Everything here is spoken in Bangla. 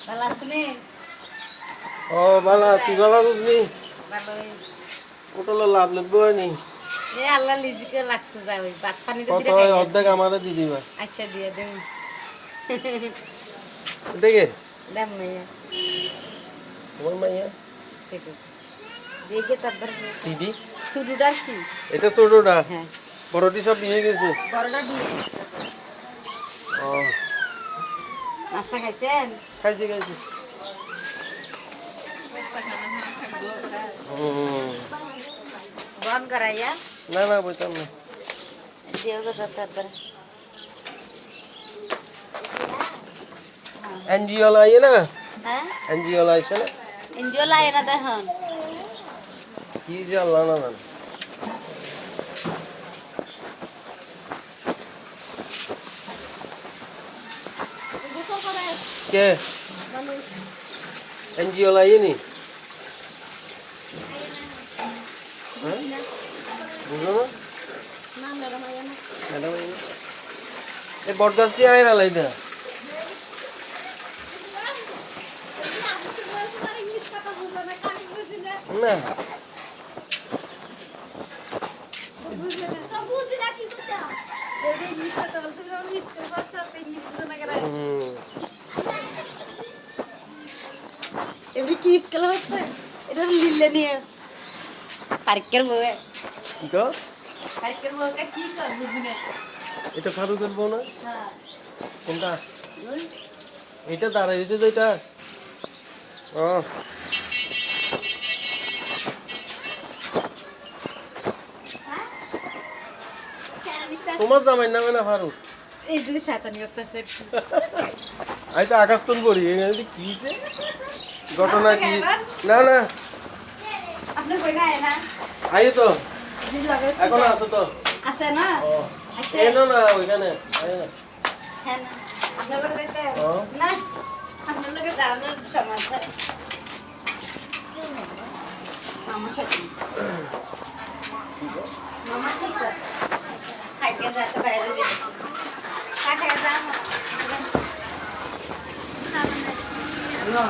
ভালো আছুনি? ও বালা তুই বালা বুঝলি ভালোই। ওটালো লাভ লাগবে নি এ আল্লাহ লিজিকে লাগছে যা ওই ভাত পানি তো কত দিলে হয় খাই অর্ধেক আমারে দি দিবা আচ্ছা দিয়ে দেন। দেখে দাম মাইয়া তোমার মাইয়া সেটু দেখে তারপর সিডি সুডুটার কি? এটা ছোটটা হ্যাঁ বড়টি সব বিয়ে গেছে বড়টা দিয়ে ও নাস্তা খাইছেন? খাইছি খাইছি বন করাইয়া না না বলতাম না দিও গো তারপর এনজিও লাইয়ে না হ্যাঁ এনজিও লাইছে না এনজিও লাই না দেখুন কি যে আল্লাহ না জানে কে এনজিও লাইয়ে নি হ্যাঁ বুঝো না ম্যাডাম আইয়ে না এই বটগাছটি আয় না লাইদা না এমনি কি স্কুল হচ্ছে এটা লিলে নিয়ে পার্কের বউ কি কর পার্কের বউটা কি কর বুঝি না এটা ফারুকের বউ না হ্যাঁ কোনটা ওই এটা দাঁড়াইছে তো এটা ও তোমার জামাই নামে না ফারুক এই যে শয়তানি করতেছে আমি তো আকাশতন করি এখানে কি হয়েছে ঘটনা কি না না আপনার বইটা আয় না আই তো দিদি লাগে এখন আছে তো আছে না ও আছে এনো না ওইখানে আয় না হ্যাঁ না আপনার বইটা দেখতে ও না আপনার লোকে দাঁড়ানোর সমস্যা মামা সাথে মামা কি করে খাইতে যাচ্ছে বাইরে দিয়ে কাকে যাও না